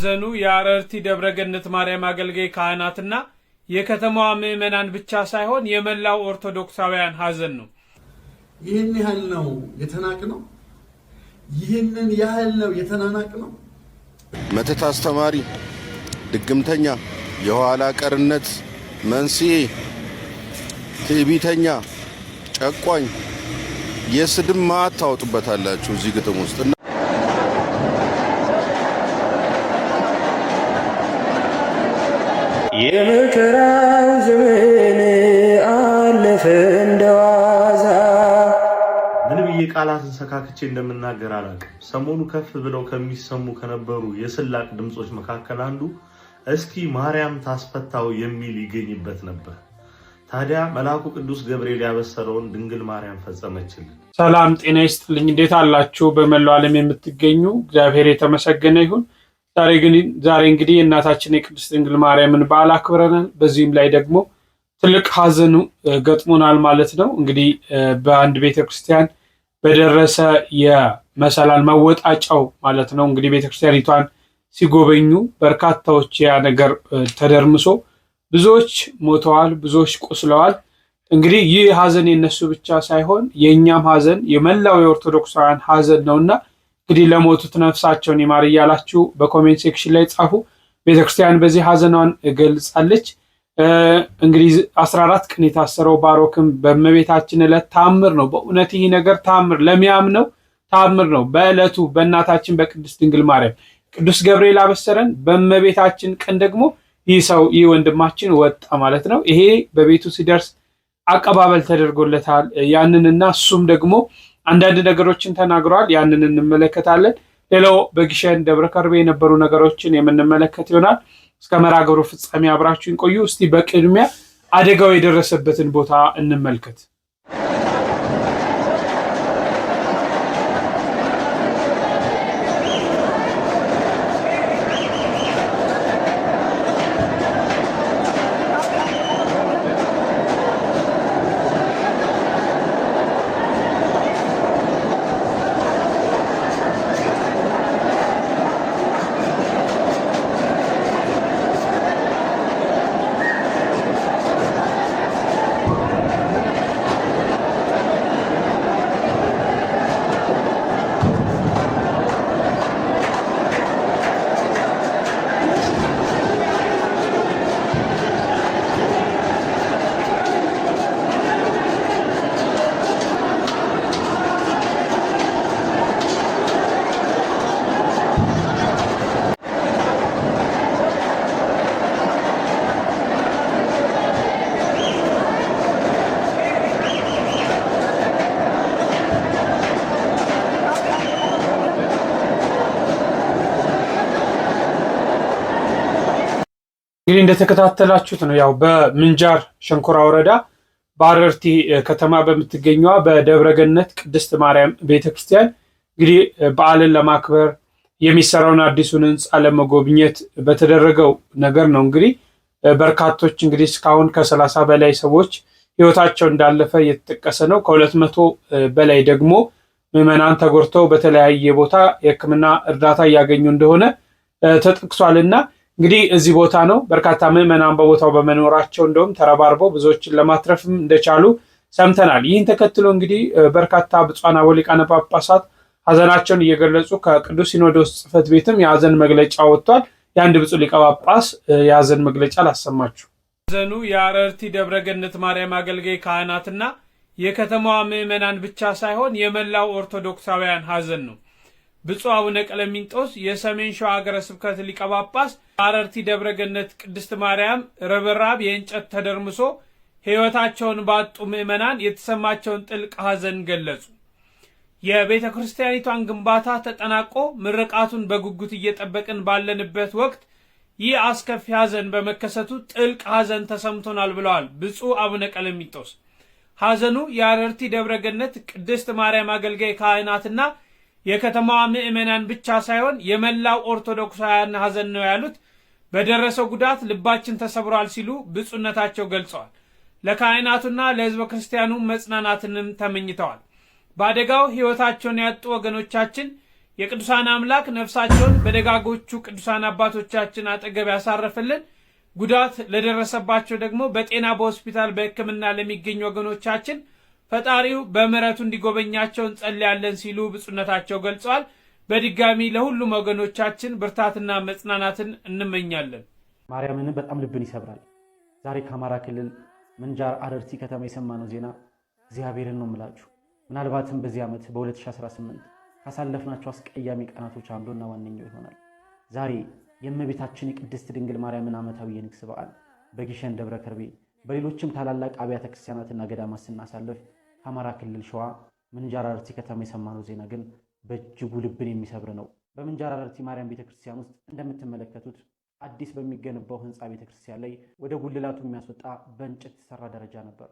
ዘኑ የአረርቲ ደብረገነት ማርያም አገልጋይ ካህናትና የከተማዋ ምዕመናን ብቻ ሳይሆን የመላው ኦርቶዶክሳውያን ሐዘን ነው። ይህን ያህል ነው የተናቅነው፣ ይህንን ያህል ነው የተናናቅነው። መተት አስተማሪ፣ ድግምተኛ፣ የኋላ ቀርነት መንስኤ፣ ትዕቢተኛ፣ ጨቋኝ የስድብ ማዕት ታወጡበታላችሁ እዚህ ግጥም ውስጥ። የመከራው ዘመን አለፈ እንደዋዛ። ምን ብዬ ቃላትን ሰካክቼ እንደምናገር አላውቅም። ሰሞኑ ከፍ ብለው ከሚሰሙ ከነበሩ የስላቅ ድምጾች መካከል አንዱ እስኪ ማርያም ታስፈታው የሚል ይገኝበት ነበር። ታዲያ መልአኩ ቅዱስ ገብርኤል ያበሰረውን ድንግል ማርያም ፈጸመችልን። ሰላም ጤና ይስጥልኝ። እንዴት አላችሁ? በመላው ዓለም የምትገኙ እግዚአብሔር የተመሰገነ ይሁን። ዛሬ እንግዲህ እናታችን የቅድስት ድንግል ማርያምን በዓል አክብረናል። በዚህም ላይ ደግሞ ትልቅ ሐዘኑ ገጥሞናል ማለት ነው። እንግዲህ በአንድ ቤተክርስቲያን በደረሰ የመሰላል መወጣጫው ማለት ነው እንግዲህ ቤተክርስቲያኒቷን ሲጎበኙ በርካታዎች ያ ነገር ተደርምሶ ብዙዎች ሞተዋል፣ ብዙዎች ቆስለዋል። እንግዲህ ይህ ሐዘን የነሱ ብቻ ሳይሆን የኛም ሐዘን የመላው የኦርቶዶክሳውያን ሐዘን ነውና እንግዲህ ለሞቱት ነፍሳቸውን ይማር እያላችሁ በኮሜንት ሴክሽን ላይ ጻፉ። ቤተክርስቲያን በዚህ ሐዘኗን ገልጻለች። እንግዲህ 14 ቀን የታሰረው ባሮክም በእመቤታችን ዕለት ታምር ነው። በእውነት ይህ ነገር ታምር ለሚያምነው ታምር ነው። በዕለቱ በእናታችን በቅድስት ድንግል ማርያም ቅዱስ ገብርኤል አበሰረን። በእመቤታችን ቀን ደግሞ ይህ ወንድማችን ወጣ ማለት ነው። ይሄ በቤቱ ሲደርስ አቀባበል ተደርጎለታል። ያንንና እሱም ደግሞ አንዳንድ ነገሮችን ተናግሯል። ያንን እንመለከታለን። ሌላው በግሸን ደብረ ከርቤ የነበሩ ነገሮችን የምንመለከት ይሆናል። እስከ መርሐ ግብሩ ፍጻሜ አብራችሁን ቆዩ። እስቲ በቅድሚያ አደጋው የደረሰበትን ቦታ እንመልከት። እንግዲህ እንደተከታተላችሁት ነው ያው በምንጃር ሸንኮራ ወረዳ በአረርቲ ከተማ በምትገኘዋ በደብረገነት ቅድስት ማርያም ቤተክርስቲያን እንግዲህ በዓልን ለማክበር የሚሰራውን አዲሱን ህንፃ ለመጎብኘት በተደረገው ነገር ነው። እንግዲህ በርካቶች እንግዲህ እስካሁን ከ30 በላይ ሰዎች ህይወታቸው እንዳለፈ እየተጠቀሰ ነው። ከ200 በላይ ደግሞ ምዕመናን ተጎድተው በተለያየ ቦታ የሕክምና እርዳታ እያገኙ እንደሆነ ተጠቅሷልና እንግዲህ እዚህ ቦታ ነው በርካታ ምዕመናን በቦታው በመኖራቸው እንደውም ተረባርበው ብዙዎችን ለማትረፍም እንደቻሉ ሰምተናል። ይህን ተከትሎ እንግዲህ በርካታ ብፁዓን አበው ሊቃነ ጳጳሳት ሐዘናቸውን እየገለጹ ከቅዱስ ሲኖዶስ ጽሕፈት ቤትም የሐዘን መግለጫ ወጥቷል። የአንድ ብፁዕ ሊቀ ጳጳስ የሐዘን መግለጫ ላሰማችሁ። ሐዘኑ የአረርቲ ደብረገነት ማርያም አገልጋይ ካህናትና የከተማዋ ምዕመናን ብቻ ሳይሆን የመላው ኦርቶዶክሳውያን ሐዘን ነው። ብፁዕ አቡነ ቀለሚንጦስ የሰሜን ሸዋ ሀገረ ስብከት ሊቀ ጳጳስ አረርቲ ደብረገነት ቅድስት ማርያም ርብራብ የእንጨት ተደርምሶ ሕይወታቸውን ባጡ ምዕመናን የተሰማቸውን ጥልቅ ሐዘን ገለጹ። የቤተ ክርስቲያኒቷን ግንባታ ተጠናቆ ምርቃቱን በጉጉት እየጠበቅን ባለንበት ወቅት ይህ አስከፊ ሐዘን በመከሰቱ ጥልቅ ሐዘን ተሰምቶናል ብለዋል ብፁዕ አቡነ ቀለሚንጦስ። ሐዘኑ የአረርቲ ደብረገነት ቅድስት ማርያም አገልጋይ ካህናትና የከተማዋ ምዕመናን ብቻ ሳይሆን የመላው ኦርቶዶክሳውያን ሐዘን ነው ያሉት በደረሰው ጉዳት ልባችን ተሰብሯል ሲሉ ብፁዕነታቸው ገልጸዋል። ለካህናቱና ለሕዝበ ክርስቲያኑ መጽናናትንም ተመኝተዋል። በአደጋው ሕይወታቸውን ያጡ ወገኖቻችን የቅዱሳን አምላክ ነፍሳቸውን በደጋጎቹ ቅዱሳን አባቶቻችን አጠገብ ያሳረፈልን፣ ጉዳት ለደረሰባቸው ደግሞ በጤና በሆስፒታል በሕክምና ለሚገኙ ወገኖቻችን ፈጣሪው በምሕረቱ እንዲጎበኛቸው እንጸልያለን ሲሉ ብፁዕነታቸው ገልጸዋል። በድጋሚ ለሁሉም ወገኖቻችን ብርታትና መጽናናትን እንመኛለን። ማርያምን በጣም ልብን ይሰብራል። ዛሬ ከአማራ ክልል ምንጃር አረርቲ ከተማ የሰማነው ዜና እግዚአብሔርን ነው የምላችሁ። ምናልባትም በዚህ ዓመት በ2018 ካሳለፍናቸው አስቀያሚ ቀናቶች አንዱና ዋነኛው ይሆናል። ዛሬ የእመቤታችን የቅድስት ድንግል ማርያምን ዓመታዊ የንግስ በዓል በግሸን ደብረ ከርቤ በሌሎችም ታላላቅ አብያተ ክርስቲያናትና ገዳማት ስናሳልፍ ከአማራ ክልል ሸዋ ምንጃር አረርቲ ከተማ የሰማነው ዜና ግን በእጅጉ ልብን የሚሰብር ነው። በምንጃር አረርቲ ማርያም ቤተክርስቲያን ውስጥ እንደምትመለከቱት አዲስ በሚገነባው ህንፃ ቤተክርስቲያን ላይ ወደ ጉልላቱ የሚያስወጣ በእንጨት የተሰራ ደረጃ ነበር።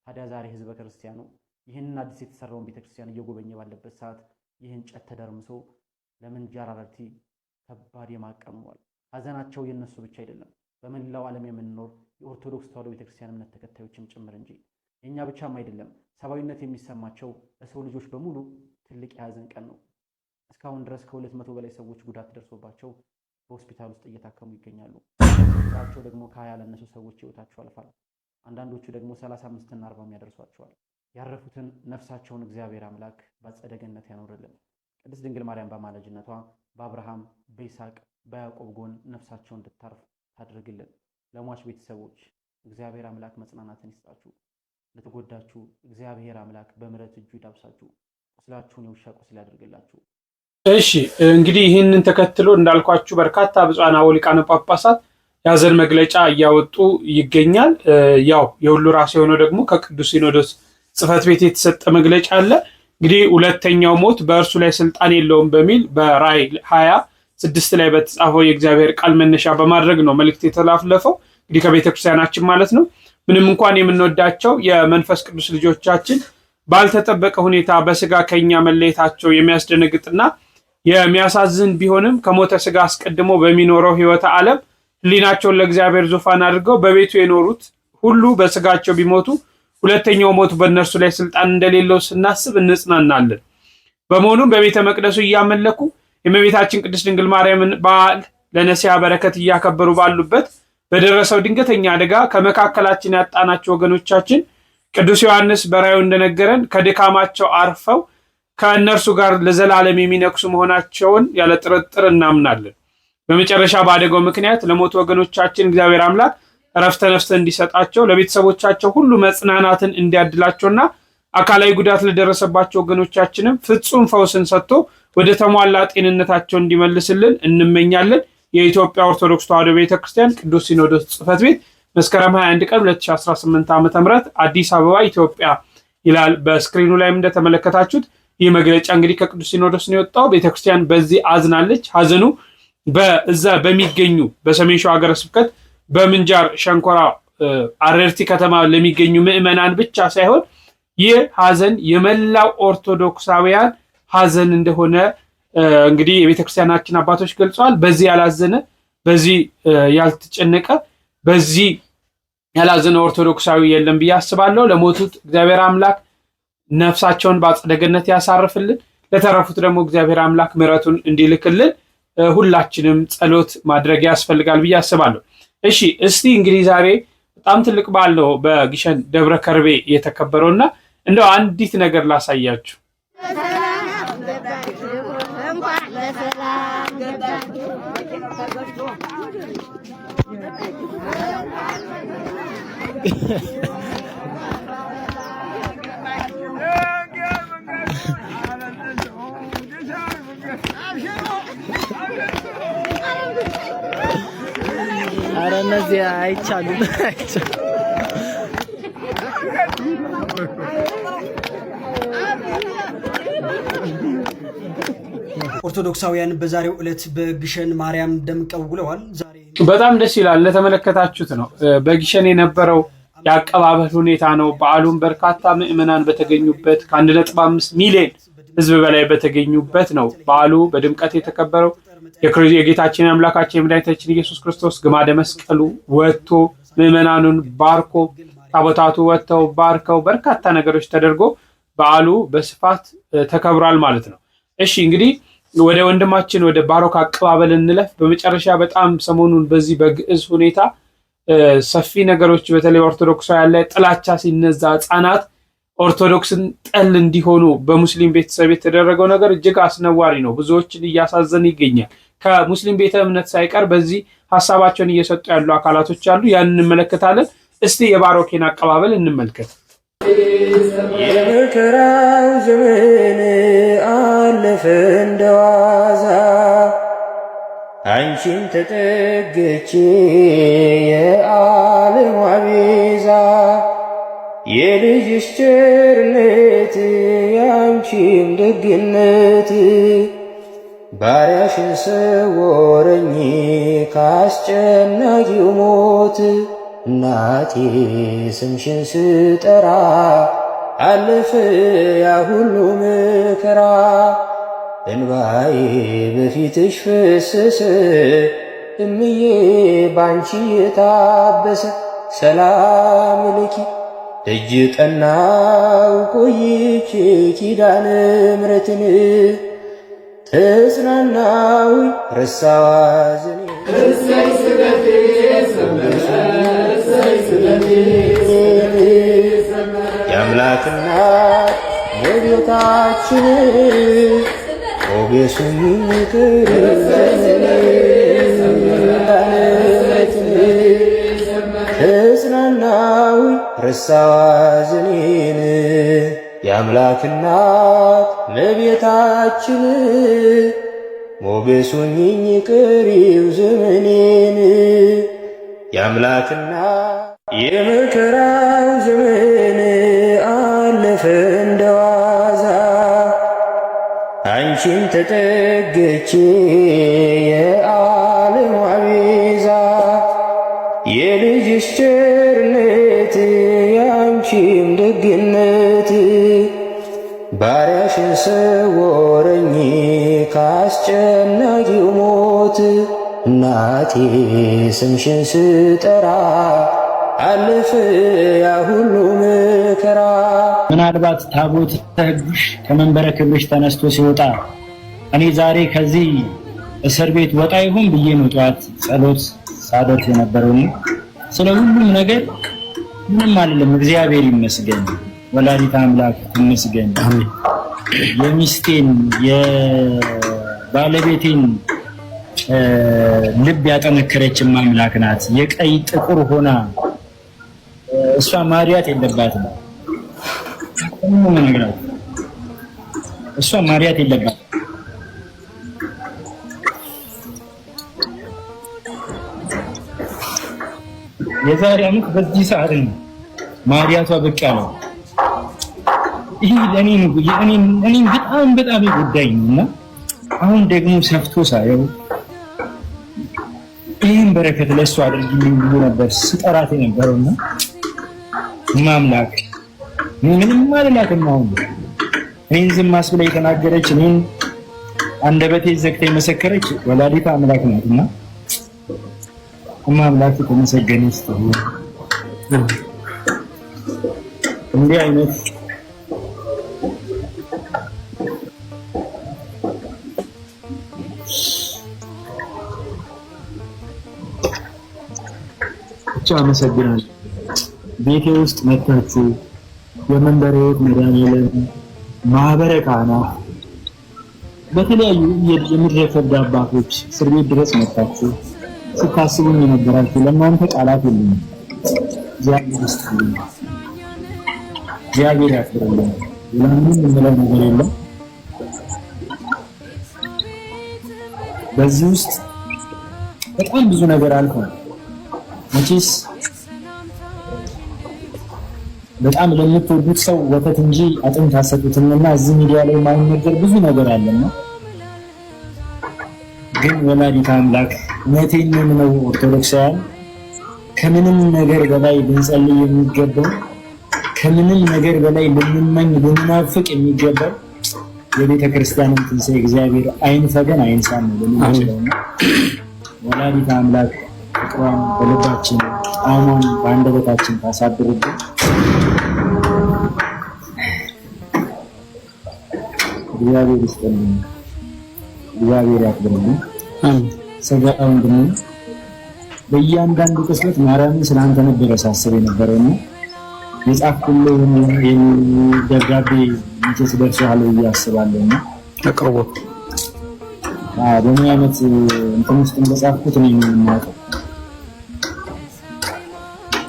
ታዲያ ዛሬ ህዝበ ክርስቲያኑ ይህንን አዲስ የተሰራውን ቤተክርስቲያን እየጎበኘ ባለበት ሰዓት ይህ እንጨት ተደርምሶ ለምንጃር አረርቲ ከባድ የማቀም ሆኗል። ሀዘናቸው የነሱ ብቻ አይደለም፣ በመላው ዓለም የምንኖር የኦርቶዶክስ ተዋሕዶ ቤተክርስቲያን እምነት ተከታዮችም ጭምር እንጂ። የእኛ ብቻም አይደለም፣ ሰብአዊነት የሚሰማቸው ለሰው ልጆች በሙሉ ትልቅ የሀዘን ቀን ነው። እስካሁን ድረስ ከ200 በላይ ሰዎች ጉዳት ደርሶባቸው በሆስፒታል ውስጥ እየታከሙ ይገኛሉ። ቁጥራቸው ደግሞ ከ20 ያላነሱ ሰዎች ህይወታቸው አልፏል። አንዳንዶቹ ደግሞ 35 እና 40 ያደርሷቸዋል። ያረፉትን ነፍሳቸውን እግዚአብሔር አምላክ በአጸደ ገነት ያኖርልን። ቅድስት ድንግል ማርያም በአማላጅነቷ በአብርሃም በይስሐቅ በያዕቆብ ጎን ነፍሳቸውን እንድታርፍ ታድርግልን። ለሟች ቤተሰቦች እግዚአብሔር አምላክ መጽናናትን ይስጣችሁ። ለተጎዳችሁ እግዚአብሔር አምላክ በምሕረት እጁ ይዳብሳችሁ። ቁስላችሁን የውሻ ቁስል ያደርግላችሁ። እሺ እንግዲህ ይህንን ተከትሎ እንዳልኳችሁ በርካታ ብፁዓን አበው ሊቃነ ጳጳሳት የሀዘን መግለጫ እያወጡ ይገኛል። ያው የሁሉ ራስ የሆነው ደግሞ ከቅዱስ ሲኖዶስ ጽሕፈት ቤት የተሰጠ መግለጫ አለ። እንግዲህ ሁለተኛው ሞት በእርሱ ላይ ስልጣን የለውም በሚል በራዕይ 26 ላይ በተጻፈው የእግዚአብሔር ቃል መነሻ በማድረግ ነው መልእክት የተላለፈው። እንግዲህ ከቤተክርስቲያናችን ማለት ነው። ምንም እንኳን የምንወዳቸው የመንፈስ ቅዱስ ልጆቻችን ባልተጠበቀ ሁኔታ በስጋ ከኛ መለየታቸው የሚያስደነግጥና የሚያሳዝን ቢሆንም ከሞተ ስጋ አስቀድሞ በሚኖረው ህይወተ ዓለም ህሊናቸውን ለእግዚአብሔር ዙፋን አድርገው በቤቱ የኖሩት ሁሉ በስጋቸው ቢሞቱ ሁለተኛው ሞት በእነርሱ ላይ ስልጣን እንደሌለው ስናስብ እንጽናናለን። በመሆኑም በቤተ መቅደሱ እያመለኩ የእመቤታችን ቅድስት ድንግል ማርያምን በዓል ለነሲያ በረከት እያከበሩ ባሉበት በደረሰው ድንገተኛ አደጋ ከመካከላችን ያጣናቸው ወገኖቻችን ቅዱስ ዮሐንስ በራእዩ እንደነገረን ከድካማቸው አርፈው ከእነርሱ ጋር ለዘላለም የሚነግሱ መሆናቸውን ያለ ጥርጥር እናምናለን። በመጨረሻ በአደጋው ምክንያት ለሞቱ ወገኖቻችን እግዚአብሔር አምላክ እረፍተ ነፍስ እንዲሰጣቸው፣ ለቤተሰቦቻቸው ሁሉ መጽናናትን እንዲያድላቸውና አካላዊ ጉዳት ለደረሰባቸው ወገኖቻችንም ፍጹም ፈውስን ሰጥቶ ወደ ተሟላ ጤንነታቸው እንዲመልስልን እንመኛለን። የኢትዮጵያ ኦርቶዶክስ ተዋሕዶ ቤተክርስቲያን ቅዱስ ሲኖዶስ ጽሕፈት ቤት መስከረም 21 ቀን 2018 ዓ.ም አዲስ አበባ ኢትዮጵያ ይላል። በስክሪኑ ላይም እንደተመለከታችሁት ይህ መግለጫ እንግዲህ ከቅዱስ ሲኖዶስ ነው የወጣው። ቤተክርስቲያን በዚህ አዝናለች። ሀዘኑ በዛ በሚገኙ በሰሜን ሸዋ ሀገረ ስብከት በምንጃር ሸንኮራ አረርቲ ከተማ ለሚገኙ ምዕመናን ብቻ ሳይሆን ይህ ሀዘን የመላው ኦርቶዶክሳውያን ሀዘን እንደሆነ እንግዲህ የቤተክርስቲያናችን አባቶች ገልጸዋል። በዚህ ያላዘነ፣ በዚህ ያልተጨነቀ፣ በዚህ ያላዘነ ኦርቶዶክሳዊ የለም ብዬ አስባለሁ። ለሞቱት እግዚአብሔር አምላክ ነፍሳቸውን በአጸደ ገነት ያሳርፍልን። ለተረፉት ደግሞ እግዚአብሔር አምላክ ምሕረቱን እንዲልክልን ሁላችንም ጸሎት ማድረግ ያስፈልጋል ብዬ አስባለሁ። እሺ እስቲ እንግዲህ ዛሬ በጣም ትልቅ በዓል ነው በግሸን ደብረ ከርቤ የተከበረውና እንደው አንዲት ነገር ላሳያችሁ። ኧረ እነዚህ አይቻሉም። ኦርቶዶክሳውያን በዛሬው ዕለት በግሸን ማርያም ደምቀው ውለዋል። ዛሬ በጣም ደስ ይላል። ለተመለከታችሁት ነው በግሸን የነበረው የአቀባበል ሁኔታ ነው። በዓሉም በርካታ ምዕመናን በተገኙበት ከ1.5 ሚሊዮን ሕዝብ በላይ በተገኙበት ነው በዓሉ በድምቀት የተከበረው። የጌታችን አምላካችን የመድኃኒታችን ኢየሱስ ክርስቶስ ግማደ መስቀሉ ወጥቶ ምዕመናኑን ባርኮ ታቦታቱ ወጥተው ባርከው በርካታ ነገሮች ተደርጎ በዓሉ በስፋት ተከብሯል ማለት ነው። እሺ እንግዲህ ወደ ወንድማችን ወደ ባሮክ አቀባበል እንለፍ። በመጨረሻ በጣም ሰሞኑን በዚህ በግዕዝ ሁኔታ ሰፊ ነገሮች በተለይ ኦርቶዶክሳውያን ላይ ጥላቻ ሲነዛ ህፃናት ኦርቶዶክስን ጠል እንዲሆኑ በሙስሊም ቤተሰብ የተደረገው ነገር እጅግ አስነዋሪ ነው። ብዙዎችን እያሳዘን ይገኛል። ከሙስሊም ቤተ እምነት ሳይቀር በዚህ ሀሳባቸውን እየሰጡ ያሉ አካላቶች አሉ። ያን እንመለከታለን። እስቲ የባሮኬን አቀባበል እንመልከት። የመከራው ዘመን አለፈ እንደዋዛ አንቺን ተጠግቼ የዓለም ቤዛ የልጅሽ ቸርነት ያንቺም ደግነት ባሪያሽን ሰወረኝ ካስጨናቂው ሞት እናቴ ስምሽን ስጠራ አለፈ ያ ሁሉ መከራ እንባዬ በፊትሽ ፈሰሰ እምዬ ባንቺ የታበሰ ሰላም ለኪ ደጅ ቀናው ቆይቼ ኪዳነ ምሕረትን ተጽናናው ረሳዋ ዘኔ እሰይ ስገቴ የአምላክና የቤታችን ኦቤሱን ምክር ተጽናናው ረሳዋ ዘኔን የአምላክና ለቤታችን ሞገሱኝ ቅሪው ዘመኔን የአምላክና የመከራው ዘመን አለፈ እንደዋዛ አንቺን ተጠግቼ የዓለም ቤዛ የልጅሽ ቸርነት ያንቺም ደግነት ባሪያሽን ሰወረኝ ካስጨናቂው ሞት እናቴ ስምሽን ስጠራ አለፈ ያ ሁሉ መከራ። ምናልባት ታቦት ሕግሽ ከመንበረ ክብርሽ ተነስቶ ሲወጣ እኔ ዛሬ ከዚህ እስር ቤት ወጣ ይሆን ብዬ ነው ጠዋት ጸሎት ሳደርግ የነበረው። ስለ ሁሉም ነገር ምንም አይደለም፣ እግዚአብሔር ይመስገን፣ ወላዲተ አምላክ ይመስገን። የሚስቴን የባለቤቴን ልብ ያጠነከረችም አምላክ ናት። የቀይ ጥቁር ሆና እሷ ማርያት የለባትም። ምንም ነገር እሷ ማርያት የለባትም። የዛሬ ዓመት በዚህ ሰዓት ነው ማርያቷ ብቅ ያለው። ይሄ ለኔ በጣም ጉዳይ ነውና አሁን ደግሞ ሰፍቶ ሳየው ይህን በረከት ለእሱ አድርጊልኝ ብሎ ነበር ስጠራት የነበረውና ማምላክ ምንም አልላትም። አሁን እኔን ዝም አስብላ የተናገረች እኔን አንደበቴ ዘግታ የመሰከረች ወላዲተ አምላክ ናትና ማምላክ ተመሰገነ ይስጥልኝ። እንዲህ አይነት ብቻ አመሰግናለሁ። ቤቴ ውስጥ መጥታችሁ የመንበረ ሕይወት መድኃኔዓለም ማህበረ ካህናት በተለያዩ የምድረ ፍርድ አባቶች እስር ቤት ድረስ መጥታችሁ ስታስቡኝ የነበራችሁ ለእናንተ ቃላት የለኝም። እግዚአብሔር ይስጥልኝ፣ እግዚአብሔር ያክብርልኝ። ምንም የምለው ነገር የለም። በዚህ ውስጥ በጣም ብዙ ነገር አልፏል። መቼስ በጣም ለምትወዱት ሰው ወተት እንጂ አጥንት አሰጡትምና እዚህ ሚዲያ ላይ የማይነገር ብዙ ነገር አለና ግን ወላዲተ አምላክ እውነቴን ነው ኦርቶዶክሳውያን ከምንም ነገር በላይ ልንጸልይ የሚገባው ከምንም ነገር በላይ ልንመኝ ልንናፍቅ የሚገባው የቤተ ክርስቲያንን ትንሣኤ እግዚአብሔር አይንፈገን አይንሳን ነው ለምንችለውና ወላዲተ አምላክ ፍቅሯን በልባችን ጣዕሟን በአንደበታችን ታሳድርብን። እግዚአብሔር ይስጥልን። እግዚአብሔር ያክብርልኝ። ሰጋው እንደም በእያንዳንዱ ቅጽበት ማርያምን ስላንተ ነበር ሳስብ የነበረውና የጻፍኩልህ ደብዳቤ እንትን ደርሶሃል ብዬ አስባለሁና ተቀርቦ በምን አይነት እንትን ውስጥ እንደጻፍኩት ነው የማውቀው።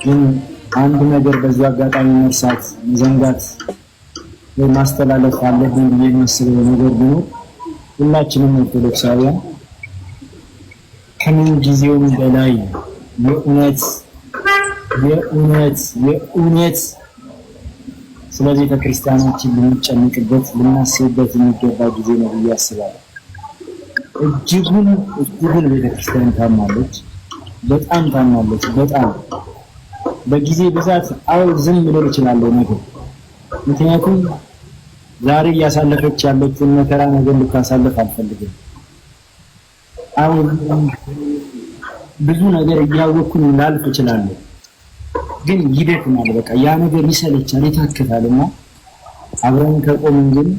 ግን አንድ ነገር በዚህ አጋጣሚ መርሳት መዘንጋት ማስተላለፍ አለብኝ ብዬ የማስበው ነገር ቢኖር ሁላችንም ኦርቶዶክሳውያን ከምን ጊዜውም በላይ የእውነት ስለዚህ ቤተክርስቲያናችን ልንጨነቅበት ልናስብበት የሚገባ ጊዜ ነው ብዬ አስባለሁ። እጅጉን ቤተክርስቲያን ታማለች፣ በጣም ታማለች። በጣም በጊዜ ብዛት ዝም ልል እችላለሁ ነገር ምክንያቱም ዛሬ እያሳለፈች ያለችውን መከራ ነገር ልታሳልፍ አልፈልግም። አሁን ብዙ ነገር እያወቅኩኝ ላልፍ እችላለሁ፣ ግን ይደክማል። በቃ ያ ነገር ይሰለቻል፣ ይታክታልና አብረን ከቆምን ግን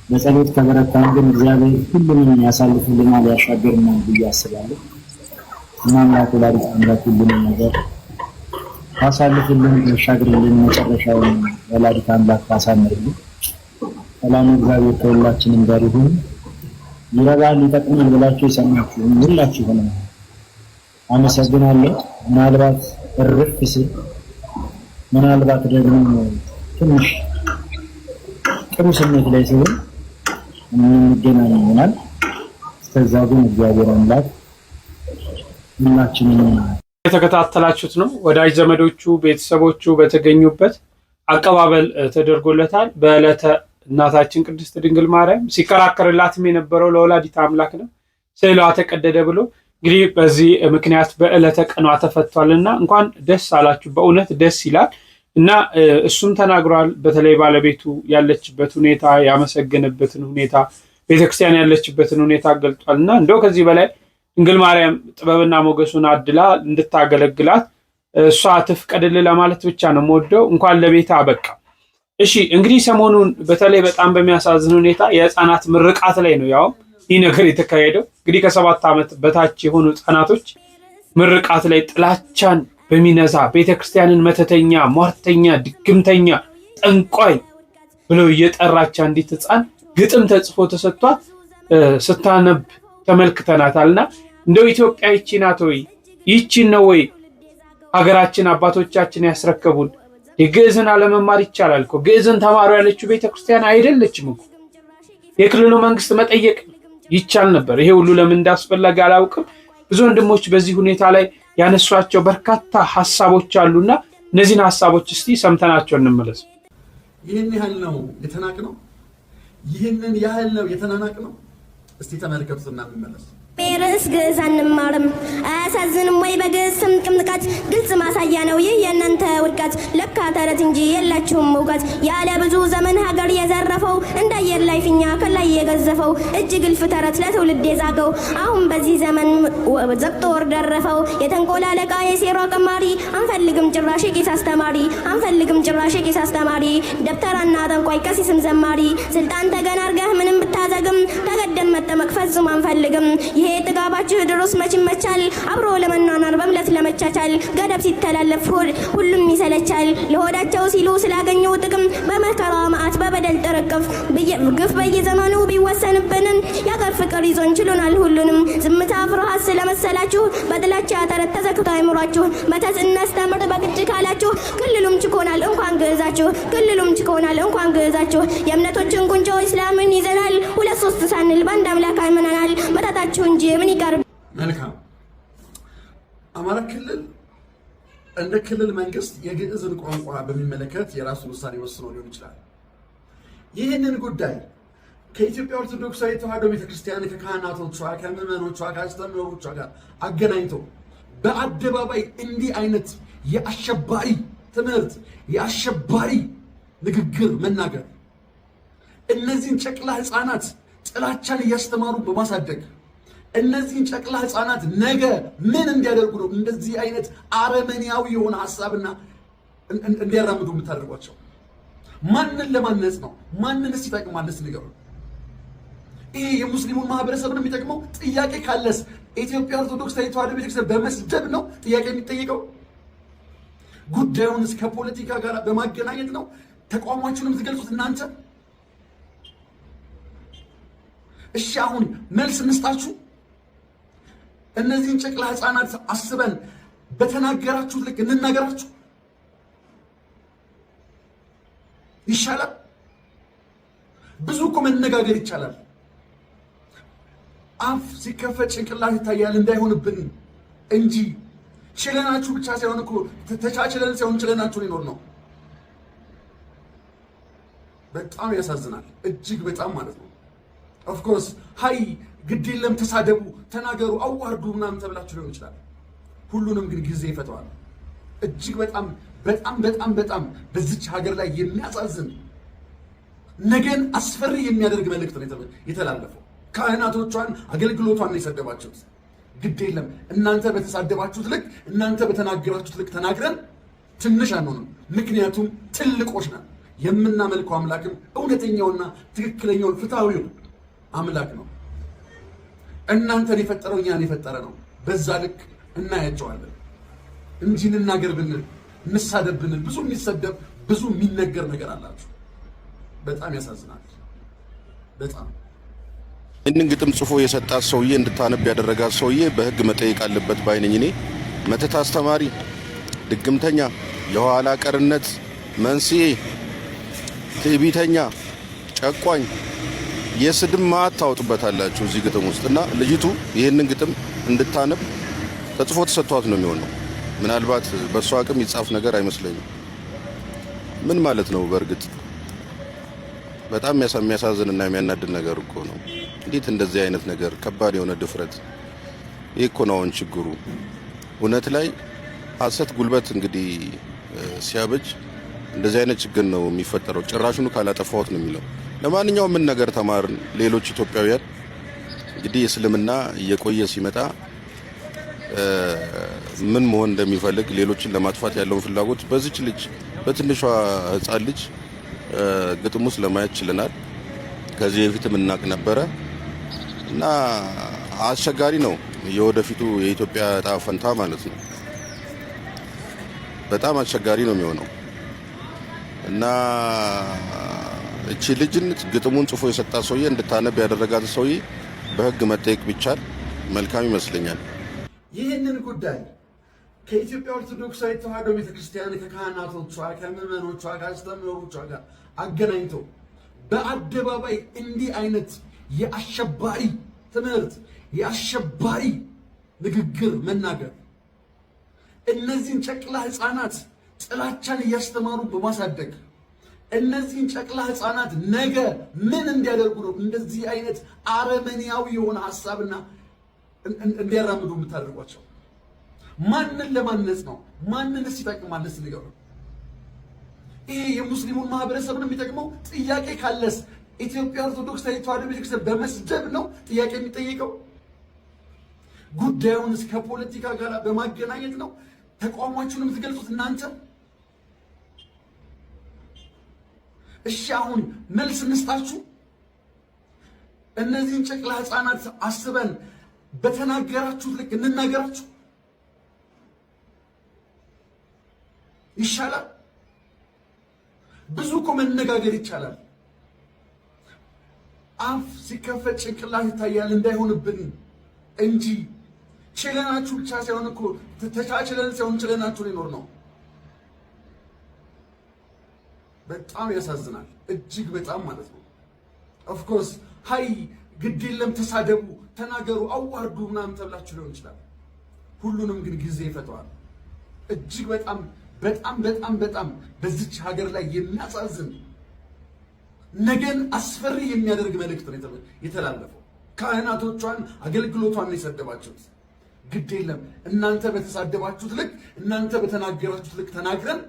በጸሎት ከበረታን ግን እግዚአብሔር ሁሉንም ያሳልፍልናል፣ ያሻገርናል ብዬ አስባለሁ። እና አምላክ ሁሉንም ነገር ታሳልፍልን፣ ያሻግርልን፣ መጨረሻውን ወላዲተ አምላክ ታሳምርልን። ሰላም እግዚአብሔር ከሁላችንም ጋር ይሁን። ይረባል ይጠቅማል ብላችሁ የሰማችሁ ሁላችሁ ሆነ አመሰግናለሁ። ምናልባት እርፍ ሲል ምናልባት ደግሞ ትንሽ ጥሩ ስሜት ላይ ሲሆን እንገናኝ ይሆናል። እስከዛ ግን እግዚአብሔር አምላክ ሁላችንም የተከታተላችሁት ነው። ወዳጅ ዘመዶቹ ቤተሰቦቹ በተገኙበት አቀባበል ተደርጎለታል። በዕለተ እናታችን ቅድስት ድንግል ማርያም ሲከራከርላትም የነበረው ለወላዲተ አምላክ ነው። ስዕሏ ተቀደደ ብሎ እንግዲህ በዚህ ምክንያት በዕለተ ቀኗ ተፈቷልና እንኳን ደስ አላችሁ። በእውነት ደስ ይላል እና እሱም ተናግሯል። በተለይ ባለቤቱ ያለችበት ሁኔታ ያመሰገነበትን ሁኔታ ቤተክርስቲያን ያለችበትን ሁኔታ ገልጧልና እንደው ከዚህ በላይ ድንግል ማርያም ጥበብና ሞገሱን አድላ እንድታገለግላት እሷ ትፍቀድልህ ለማለት ብቻ ነው የምወደው። እንኳን ለቤታ አበቃ። እሺ እንግዲህ ሰሞኑን በተለይ በጣም በሚያሳዝን ሁኔታ የህፃናት ምርቃት ላይ ነው ያው ይህ ነገር የተካሄደው። እንግዲህ ከ7 ዓመት በታች የሆኑ ህፃናቶች ምርቃት ላይ ጥላቻን በሚነዛ ቤተክርስቲያንን መተተኛ፣ ሟርተኛ፣ ድግምተኛ፣ ጠንቋይ ብለው እየጠራች አንዲት ህፃን ግጥም ተጽፎ ተሰጥቷት ስታነብ ተመልክተናታልና እንደው ኢትዮጵያ ይቺ ናት ወይ? ይቺን ነው ወይ ሀገራችን አባቶቻችን ያስረከቡን? የግዕዝን አለመማር ይቻላል እኮ። ግዕዝን ተማሩ ያለችው ቤተክርስቲያን አይደለችም እኮ። የክልሉ መንግስት መጠየቅ ይቻል ነበር። ይሄ ሁሉ ለምን እንዳስፈለገ አላውቅም። ብዙ ወንድሞች በዚህ ሁኔታ ላይ ያነሷቸው በርካታ ሐሳቦች አሉና እነዚህን ሐሳቦች እስቲ ሰምተናቸው እንመለስ። ይህን ያህል ነው የተናቅነው? ይህንን ያህል ነው የተናናቅነው? እስቲ ተመልከቱትና እንመለስ። ርዕስ ግዕዝ አንማርም አያሳዝንም ወይ? በግዕዝ ስም ቅምጥቃት ግልጽ ማሳያ ነው ይህ የእናንተ ውድቀት። ለካ ተረት እንጂ የላችሁም እውቀት። ያለ ብዙ ዘመን ሀገር የዘረፈው እንደ አየር ላይ ፊኛ ከላይ የገዘፈው እጅ ግልፍ ተረት ለትውልድ የዛገው አሁን በዚህ ዘመን ዘግቶ ወር ደረፈው። የተንኮል አለቃ የሴራ ቀማሪ አንፈልግም ጭራሽ ቄስ አስተማሪ አንፈልግም ጭራሽ ቄስ አስተማሪ ደብተራና ጠንቋይ ቀሲስም ዘማሪ ስልጣን ተገን አርገህ ምንም ብታዘግም ተገደም መጠመቅ ፈጽሞ አንፈልግም። ይሄ ጥጋባችሁ ድሮስ መች ይመቻል አብሮ ለመኗኗር በምለት ለመቻቻል ገደብ ሲተላለፍ ሁሉም ይሰለቻል። ለሆዳቸው ሲሉ ስላገኘው ጥቅም በመከራ መዓት በበደል ጥርቅፍ ግፍ በየዘመኑ ቢወሰንብንም ያገር ፍቅር ይዞን ችሎናል ሁሉንም። ዝምታ ፍርሃት ስለመሰላችሁ በጥላቻ ተረት ተዘግቶ አይምሯችሁ መተት እናስተምር በግድ ካላችሁ ክልሉም ችኮናል እንኳን ግዕዛችሁ ክልሉም ችኮናል እንኳን ግዕዛችሁ። የእምነቶችን ቁንጮ እስላምን ይዘናል 2-3 ሳንል በአንድ አምላክ አይመናናል መጣታችሁ እንጂ ምን ይቀር። መልካም አማራ ክልል እንደ ክልል መንግስት የግዕዝን ቋንቋ በሚመለከት የራሱን ውሳኔ ወስኖ ሊሆን ይችላል። ይህንን ጉዳይ ከኢትዮጵያ ኦርቶዶክሳዊ ተዋሕዶ ቤተክርስቲያን ከካህናቶቿ፣ ከምዕመኖቿ፣ ከአስተምህሮቿ ጋር አገናኝቶ በአደባባይ እንዲህ አይነት የአሸባሪ ትምህርት የአሸባሪ ንግግር መናገር እነዚህን ጨቅላ ህፃናት ጥላቻን እያስተማሩ በማሳደግ እነዚህን ጨቅላ ህፃናት ነገ ምን እንዲያደርጉ ነው እንደዚህ አይነት አረመኔያዊ የሆነ ሐሳብና እንዲያራምዱ የምታደርጓቸው? ማንን ለማነጽ ነው? ማንንስ ይጠቅማልስ ንገሩ። ይሄ የሙስሊሙን ማህበረሰብ ነው የሚጠቅመው? ጥያቄ ካለስ ኢትዮጵያ ኦርቶዶክስ ተዋሕዶ ቤተክርስቲያን በመስደብ ነው ጥያቄ የሚጠየቀው? ጉዳዩን እስከ ፖለቲካ ጋር በማገናኘት ነው ተቋማችሁን የምትገልጹት እናንተ? እሺ አሁን መልስ እንስጣችሁ። እነዚህን ጨቅላ ህፃናት አስበን በተናገራችሁት ልክ እንናገራችሁ ይሻላል። ብዙ እኮ መነጋገር ይቻላል። አፍ ሲከፈት ጭንቅላት ይታያል እንዳይሆንብን እንጂ ችለናችሁ ብቻ ሳይሆን እኮ ተቻችለን ሳይሆን ችለናችሁ ሊኖር ነው። በጣም ያሳዝናል፣ እጅግ በጣም ማለት ነው። ኦፍኮርስ ሃይ ግድ የለም ተሳደቡ፣ ተናገሩ፣ አዋርዱ ምናምን ተብላችሁ ሊሆን ይችላል። ሁሉንም ግን ጊዜ ይፈተዋል። እጅግ በጣም በጣም በጣም በጣም በዚች ሀገር ላይ የሚያሳዝን ነገን አስፈሪ የሚያደርግ መልእክት ነው የተላለፈው። ካህናቶቿን አገልግሎቷን ነው የሰደባችሁት። ግድ የለም እናንተ በተሳደባችሁት ልክ እናንተ በተናገራችሁት ልክ ተናግረን ትንሽ አንሆንም። ምክንያቱም ትልቆች ነን። የምናመልከው አምላክም እውነተኛውና ትክክለኛውን ፍትሐዊው አምላክ ነው። እናንተን የፈጠረው እኛን የፈጠረ ነው። በዛ ልክ እናያቸዋለን እንጂ እንናገር ብንል እንሳደብ ብንል ብዙ የሚሰደብ ብዙ የሚነገር ነገር አላችሁ። በጣም ያሳዝናል። በጣም ይህንን ግጥም ጽፎ የሰጣት ሰውዬ እንድታነብ ያደረጋት ሰውዬ በሕግ መጠየቅ አለበት ባይነኝ። እኔ መተት አስተማሪ፣ ድግምተኛ፣ የኋላ ቀርነት መንስኤ፣ ትዕቢተኛ፣ ጨቋኝ የስድብ ማዕት ታወጡበታላችሁ እዚህ ግጥም ውስጥ እና ልጅቱ ይህንን ግጥም እንድታነብ ተጽፎ ተሰጥቷት ነው የሚሆነው። ምናልባት በእሷ አቅም ይጻፍ ነገር አይመስለኝም። ምን ማለት ነው? በእርግጥ በጣም የሚያሳዝንና የሚያናድድ ነገር እኮ ነው። እንዴት እንደዚህ አይነት ነገር፣ ከባድ የሆነ ድፍረት። ይህ እኮ ነው አሁን ችግሩ። እውነት ላይ ሐሰት ጉልበት እንግዲህ ሲያበጅ እንደዚህ አይነት ችግር ነው የሚፈጠረው። ጭራሹኑ ካላጠፋሁት ነው የሚለው። ለማንኛውም ምን ነገር ተማርን? ሌሎች ኢትዮጵያውያን እንግዲህ እስልምና እየቆየ ሲመጣ ምን መሆን እንደሚፈልግ ሌሎችን ለማጥፋት ያለውን ፍላጎት በዚች ልጅ በትንሿ ሕፃን ልጅ ግጥም ውስጥ ለማየት ችለናል። ከዚህ በፊትም እናቅ ነበረ እና አስቸጋሪ ነው የወደፊቱ የኢትዮጵያ ዕጣ ፈንታ ማለት ነው። በጣም አስቸጋሪ ነው የሚሆነው እና እቺ ልጅን ግጥሙን ጽፎ የሰጣት ሰውዬ እንድታነብ ያደረጋት ሰውዬ በሕግ መጠየቅ ቢቻል መልካም ይመስለኛል። ይህንን ጉዳይ ከኢትዮጵያ ኦርቶዶክሳዊ ተዋሕዶ ቤተክርስቲያን ከካህናቶቿ፣ ከምዕመኖቿ፣ ከአስተምህሮቿ ጋር አገናኝቶ በአደባባይ እንዲህ አይነት የአሸባሪ ትምህርት፣ የአሸባሪ ንግግር መናገር እነዚህን ጨቅላ ህፃናት ጥላቻን እያስተማሩ በማሳደግ እነዚህን ጨቅላ ህፃናት ነገ ምን እንዲያደርጉ ነው እንደዚህ አይነት አረመኔያዊ የሆነ ሐሳብና እንዲያራምዱ የምታደርጓቸው? ማንን ለማነጽ ነው? ማንንስ ይጠቅማል? እስኪ ንገሩ። ይሄ የሙስሊሙን ማህበረሰብ ነው የሚጠቅመው? ጥያቄ ካለስ ኢትዮጵያ ኦርቶዶክስ ተዋሕዶ ቤተክርስቲያን በመስደብ ነው ጥያቄ የሚጠየቀው? ጉዳዩን እስከ ፖለቲካ ጋር በማገናኘት ነው ተቋማችሁን የምትገልጹት እናንተ? እሺ አሁን መልስ እንስጣችሁ። እነዚህን ጨቅላ ህፃናት አስበን በተናገራችሁት ልክ እንናገራችሁ ይሻላል። ብዙ እኮ መነጋገር ይቻላል። አፍ ሲከፈት ጭንቅላት ይታያል እንዳይሆንብን እንጂ ችለናችሁ ብቻ ሳይሆን እኮ ተቻችለን ሳይሆን ችለናችሁ ሊኖር ነው። በጣም ያሳዝናል፣ እጅግ በጣም ማለት ነው። ኦፍኮርስ ሃይ ግድ የለም ተሳደቡ፣ ተናገሩ፣ አዋርዱ ምናምን ተብላችሁ ሊሆን ይችላል። ሁሉንም ግን ጊዜ ይፈተዋል። እጅግ በጣም በጣም በጣም በጣም በዚች ሀገር ላይ የሚያሳዝን ነገን አስፈሪ የሚያደርግ መልእክት ነው የተላለፈው። ካህናቶቿን አገልግሎቷን ነው የሰደባችሁት። ግድ የለም እናንተ በተሳደባችሁት ልክ እናንተ በተናገራችሁት ልክ ተናግረን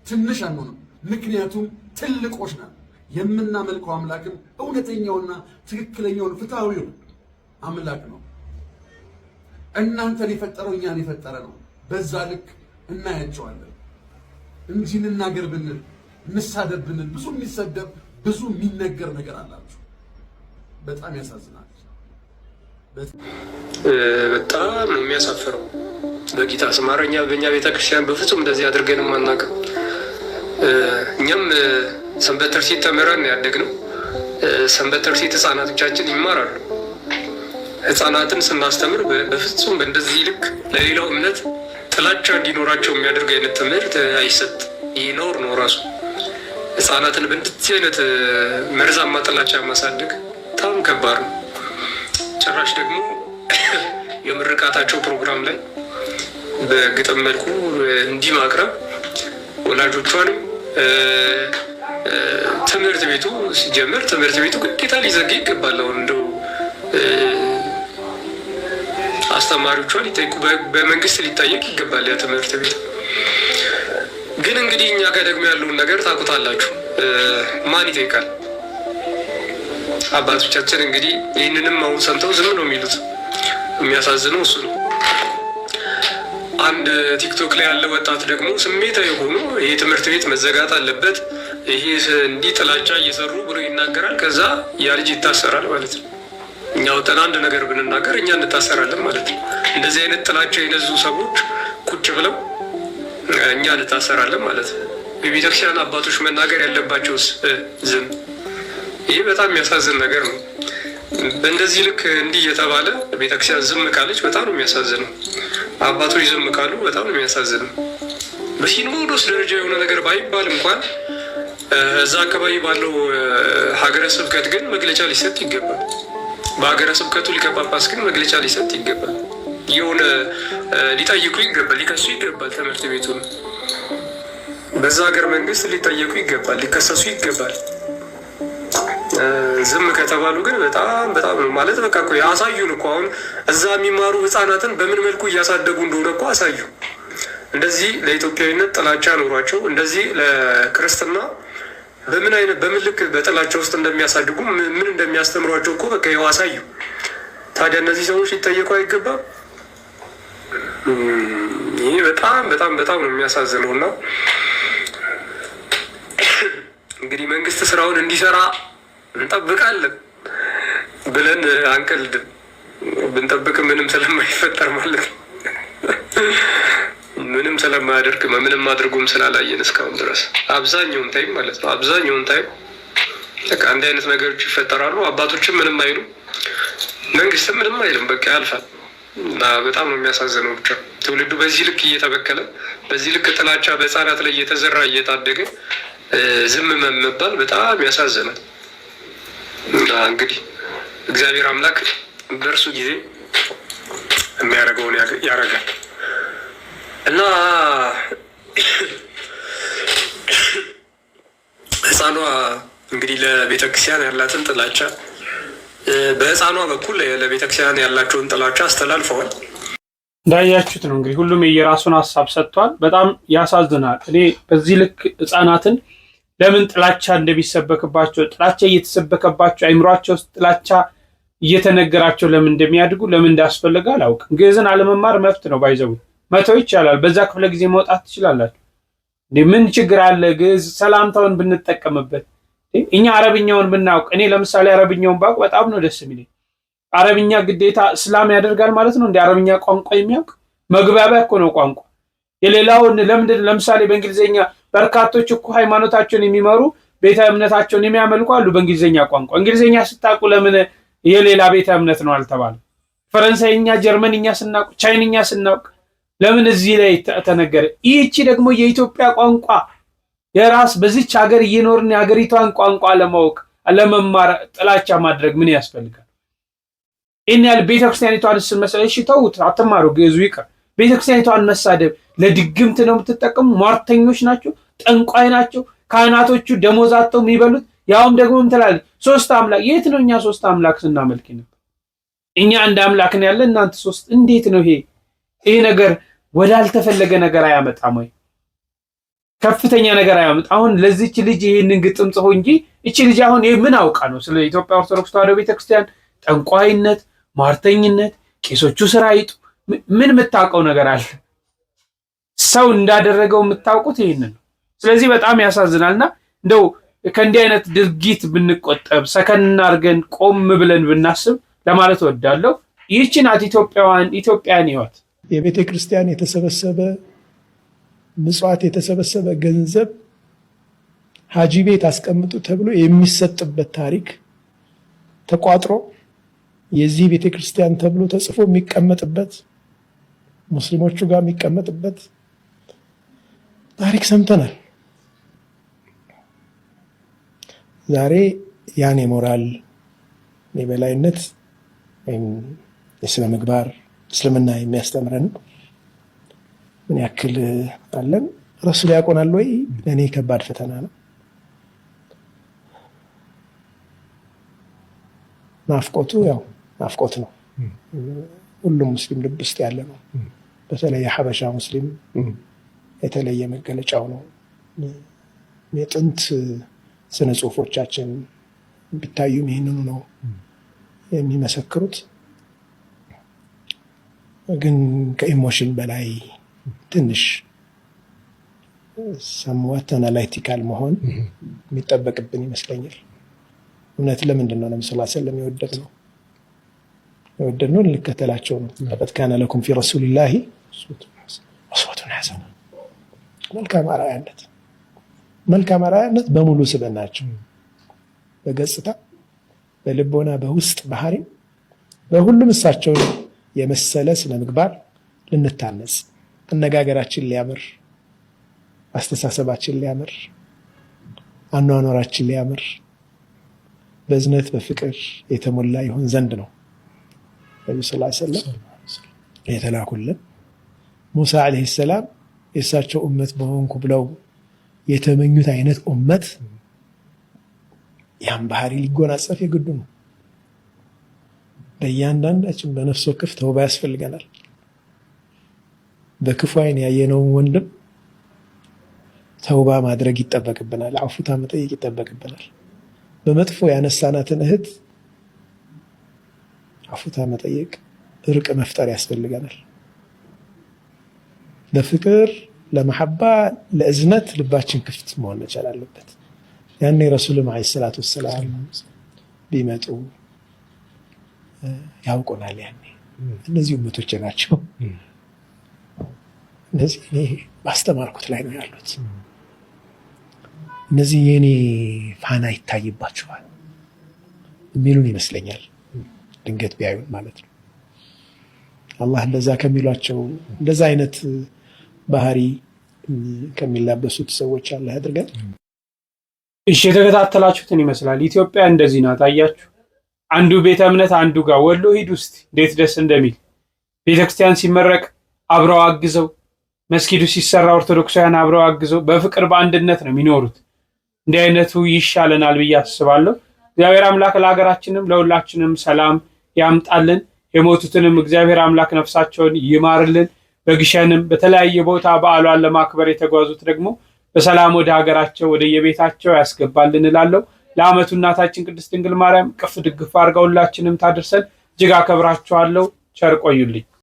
ትንሽ አንሆንም። ምክንያቱም ትልቆች ነን። የምናመልከው አምላክም እውነተኛውና ትክክለኛውን ፍትሐዊው አምላክ ነው። እናንተን የፈጠረው እኛን የፈጠረ ነው። በዛ ልክ እናያቸዋለን እንጂ እንናገር ብንል እንሳደብ ብንል ብዙ የሚሰደብ ብዙ የሚነገር ነገር አላችሁ። በጣም ያሳዝናል። በጣም ነው የሚያሳፍረው። በጌታ ስማረኛ በእኛ ቤተክርስቲያን በፍጹም እንደዚህ አድርገን አናውቅም። እኛም ሰንበት ትምህርት ተምረን ያደግነው። ሰንበት ትምህርት ህፃናቶቻችን ይማራሉ። ህፃናትን ስናስተምር በፍጹም በእንደዚህ ልክ ለሌላው እምነት ጥላቻ እንዲኖራቸው የሚያደርግ አይነት ትምህርት አይሰጥ። ይህ ነውር ነው ራሱ። ህፃናትን በእንደዚህ አይነት መርዛማ ጥላቻ ማሳደግ በጣም ከባድ ነው። ጭራሽ ደግሞ የምርቃታቸው ፕሮግራም ላይ በግጥም መልኩ እንዲህ ማቅረብ ወላጆቿንም ትምህርት ቤቱ ሲጀምር ትምህርት ቤቱ ግዴታ ሊዘጋ ይገባል። አሁን እንደው አስተማሪዎቿ ሊጠይቁ በመንግስት ሊጠየቅ ይገባል ያ ትምህርት ቤት። ግን እንግዲህ እኛ ጋር ደግሞ ያለውን ነገር ታውቁታላችሁ። ማን ይጠይቃል? አባቶቻችን እንግዲህ ይህንንም አሁን ሰምተው ዝም ነው የሚሉት። የሚያሳዝነው እሱ ነው። አንድ ቲክቶክ ላይ ያለ ወጣት ደግሞ ስሜታዊ ሆኖ ይሄ ትምህርት ቤት መዘጋት አለበት፣ ይሄ እንዲህ ጥላቻ እየሰሩ ብሎ ይናገራል። ከዛ ያ ልጅ ይታሰራል ማለት ነው። እኛ ወጠን አንድ ነገር ብንናገር እኛ እንታሰራለን ማለት ነው። እንደዚህ አይነት ጥላቻ የነዙ ሰዎች ቁጭ ብለው እኛ እንታሰራለን ማለት ነው። የቤተክርስቲያን አባቶች መናገር ያለባቸውስ ዝም። ይህ በጣም የሚያሳዝን ነገር ነው። በእንደዚህ ልክ እንዲህ እየተባለ ቤተክርስቲያን ዝም ካለች በጣም ነው የሚያሳዝነው። አባቶች ዝም ካሉ በጣም ነው የሚያሳዝነው። በሲኖዶስ ደረጃ የሆነ ነገር ባይባል እንኳን እዛ አካባቢ ባለው ሀገረ ስብከት ግን መግለጫ ሊሰጥ ይገባል። በሀገረ ስብከቱ ሊቀ ጳጳስ ግን መግለጫ ሊሰጥ ይገባል። የሆነ ሊጠይቁ ይገባል፣ ሊከሱ ይገባል። ትምህርት ቤቱን በዛ ሀገር መንግስት ሊጠየቁ ይገባል፣ ሊከሰሱ ይገባል። ዝም ከተባሉ ግን በጣም ነው ማለት በቃ እኮ ያሳዩን እኮ አሁን እዛ የሚማሩ ህፃናትን በምን መልኩ እያሳደጉ እንደሆነ እኮ አሳዩ። እንደዚህ ለኢትዮጵያዊነት ጥላቻ ኖሯቸው እንደዚህ ለክርስትና በምን ልክ በጥላቻ ውስጥ እንደሚያሳድጉ ምን እንደሚያስተምሯቸው እኮ በቃ ይኸው አሳዩ። ታዲያ እነዚህ ሰዎች ሊጠየቁ አይገባም? ይህ በጣም ነው የሚያሳዝነው። እና እንግዲህ መንግስት ስራውን እንዲሰራ እንጠብቃለን ብለን አንቀልድም። ብንጠብቅ ምንም ስለማይፈጠር ማለት ነው። ምንም ስለማያደርግ ምንም አድርጎም ስላላየን እስካሁን ድረስ አብዛኛውን ታይም ማለት ነው። አብዛኛውን ታይም በቃ አንድ አይነት ነገሮች ይፈጠራሉ። አባቶችም ምንም አይሉ፣ መንግስትም ምንም አይልም። በቃ ያልፋል። እና በጣም ነው የሚያሳዝነው። ብቻ ትውልዱ በዚህ ልክ እየተበከለ በዚህ ልክ ጥላቻ በህፃናት ላይ እየተዘራ እየታደገ ዝም መባል በጣም ያሳዝናል። እና እንግዲህ እግዚአብሔር አምላክ በእርሱ ጊዜ የሚያደርገውን ያደርጋል። እና ህፃኗ እንግዲህ ለቤተክርስቲያን ያላትን ጥላቻ በህፃኗ በኩል ለቤተክርስቲያን ያላቸውን ጥላቻ አስተላልፈዋል። እንዳያችሁት ነው እንግዲህ ሁሉም የራሱን ሀሳብ ሰጥቷል። በጣም ያሳዝናል። እኔ በዚህ ልክ ህፃናትን ለምን ጥላቻ እንደሚሰበክባቸው ጥላቻ እየተሰበከባቸው አይምሯቸው ውስጥ ጥላቻ እየተነገራቸው ለምን እንደሚያድጉ ለምን እንዳስፈልገ አላውቅም። ግዕዝን አለመማር መብት ነው። ባይዘው መተው ይቻላል። በዛ ክፍለ ጊዜ መውጣት ትችላላችሁ። ምን ችግር አለ? ግዕዝ ሰላምታውን ብንጠቀምበት፣ እኛ አረብኛውን ብናውቅ። እኔ ለምሳሌ አረብኛውን ባውቅ በጣም ነው ደስ የሚለኝ። አረብኛ ግዴታ እስላም ያደርጋል ማለት ነው? እንደ አረብኛ ቋንቋ የሚያውቅ መግባቢያ እኮ ነው ቋንቋ። የሌላውን ለምንድን ለምሳሌ በእንግሊዝኛ በርካቶች እኮ ሃይማኖታቸውን የሚመሩ ቤተ እምነታቸውን የሚያመልኩ አሉ በእንግሊዝኛ ቋንቋ። እንግሊዝኛ ስታውቁ ለምን የሌላ ቤተ እምነት ነው አልተባለም? ፈረንሳይኛ፣ ጀርመንኛ ስናውቅ፣ ቻይንኛ ስናውቅ ለምን እዚህ ላይ ተነገረ? ይህቺ ደግሞ የኢትዮጵያ ቋንቋ የራስ በዚች ሀገር እየኖርን የሀገሪቷን ቋንቋ ለማወቅ ለመማር ጥላቻ ማድረግ ምን ያስፈልጋል? ይህን ያህል ቤተክርስቲያኒቷን ስመሰለ እሺ ተውት፣ አትማሩ፣ ግዕዙ ይቅር። ቤተክርስቲያኒቷን መሳደብ ለድግምት ነው የምትጠቀሙ። ሟርተኞች ናቸው፣ ጠንቋይ ናቸው። ካህናቶቹ ደሞዝ አጥተው የሚበሉት ያውም ደግሞ ምትላል ሶስት አምላክ። የት ነው እኛ ሶስት አምላክ ስናመልክ ነበር? እኛ አንድ አምላክ ነው ያለ፣ እናንተ ሶስት። እንዴት ነው ይሄ ነገር ወዳልተፈለገ ነገር አያመጣም ወይ? ከፍተኛ ነገር አያመጣ። አሁን ለዚች ልጅ ይሄንን ግጥም ጽፎ እንጂ እቺ ልጅ አሁን ምን አውቃ ነው ስለ ኢትዮጵያ ኦርቶዶክስ ተዋሕዶ ቤተክርስቲያን ጠንቋይነት፣ ሟርተኝነት፣ ቄሶቹ ስራ ይጡ ምን የምታውቀው ነገር አለ? ሰው እንዳደረገው የምታውቁት ይሄንን ነው። ስለዚህ በጣም ያሳዝናልና እንደው ከእንዲህ አይነት ድርጊት ብንቆጠብ ሰከን አድርገን ቆም ብለን ብናስብ ለማለት ወዳለው ይህች ናት ኢትዮጵያን ህይወት። የቤተ ክርስቲያን የተሰበሰበ ምጽዋት የተሰበሰበ ገንዘብ ሀጂ ቤት አስቀምጡ ተብሎ የሚሰጥበት ታሪክ ተቋጥሮ የዚህ ቤተ ክርስቲያን ተብሎ ተጽፎ የሚቀመጥበት ሙስሊሞቹ ጋር የሚቀመጥበት ታሪክ ሰምተናል። ዛሬ ያን የሞራል የበላይነት ወይም የስነ ምግባር እስልምና የሚያስተምረን ምን ያክል አለን? ረሱል ያቆናል ወይ? ለእኔ ከባድ ፈተና ነው። ናፍቆቱ ያው ናፍቆት ነው። ሁሉም ሙስሊም ልብ ውስጥ ያለ ነው። በተለይ የሐበሻ ሙስሊም የተለየ መገለጫው ነው። የጥንት ስነ ጽሁፎቻችን ቢታዩም ይህንኑ ነው የሚመሰክሩት። ግን ከኢሞሽን በላይ ትንሽ ሰምዋት አናላይቲካል መሆን የሚጠበቅብን ይመስለኛል። እውነት ለምንድን ነው ነብዩ ሰለላሁ ዐለይሂ ወሰለም የወደድነው ልንከተላቸው ነው። ለቀድ ካነ ለኩም ፊ ረሱሊላሂ ኡስወቱን ሐሰና። መልካም አርአያነት በሙሉ ስብዕናቸው፣ በገጽታ፣ በልቦና፣ በውስጥ ባህሪ፣ በሁሉም እሳቸውን የመሰለ ስነ ምግባር ልንታነጽ፣ አነጋገራችን ሊያምር፣ አስተሳሰባችን ሊያምር፣ አኗኗራችን ሊያምር፣ በእዝነት በፍቅር የተሞላ ይሆን ዘንድ ነው ነብዩ ሰለላሁ ዐለይሂ ወሰለም የተላኩልን። ሙሳ አለይሂ ሰላም የእሳቸው ኡመት በሆንኩ ብለው የተመኙት አይነት ኡመት ያን ባህሪ ሊጎናጸፍ የግዱ ነው። በእያንዳንዳችን በነፍስ ወከፍ ተውባ ያስፈልገናል። በክፉ አይን ያየነውን ወንድም ተውባ ማድረግ ይጠበቅብናል። አፉታ መጠየቅ ይጠበቅብናል። በመጥፎ ያነሳናትን እህት አፉታ መጠየቅ፣ እርቅ መፍጠር ያስፈልገናል። ለፍቅር፣ ለመሐባ፣ ለእዝነት ልባችን ክፍት መሆን መቻል አለበት። ያኔ ረሱልም ዓለይሂ ሰላቱ ወሰላም ቢመጡ ያውቁናል። ያኔ እነዚህ ኡመቶች ናቸው። እነዚህ እኔ ባስተማርኩት ላይ ነው ያሉት። እነዚህ የኔ ፋና ይታይባቸዋል የሚሉን ይመስለኛል። ድንገት ቢያዩን ማለት ነው። አላህ እንደዛ ከሚሏቸው እንደዛ አይነት ባህሪ ከሚላበሱት ሰዎች አላህ ያድርገን። እሺ፣ የተከታተላችሁትን ይመስላል። ኢትዮጵያ እንደዚህ ናት። አያችሁ፣ አንዱ ቤተ እምነት አንዱ ጋር ወሎ ሂድ ውስጥ እንዴት ደስ እንደሚል ቤተክርስቲያን ሲመረቅ አብረው አግዘው፣ መስጊዱ ሲሰራ ኦርቶዶክሳውያን አብረው አግዘው በፍቅር በአንድነት ነው የሚኖሩት። እንዲህ አይነቱ ይሻለናል ብዬ አስባለሁ። እግዚአብሔር አምላክ ለሀገራችንም ለሁላችንም ሰላም ያምጣልን። የሞቱትንም እግዚአብሔር አምላክ ነፍሳቸውን ይማርልን። በግሸንም በተለያየ ቦታ በዓሏን ለማክበር የተጓዙት ደግሞ በሰላም ወደ ሀገራቸው ወደ የቤታቸው ያስገባልን እላለሁ። ለዓመቱ እናታችን ቅድስት ድንግል ማርያም ቅፍ ድግፍ አድርጋ ሁላችንም ታደርሰን። እጅግ አከብራችኋለሁ። ቸር ቆዩልኝ።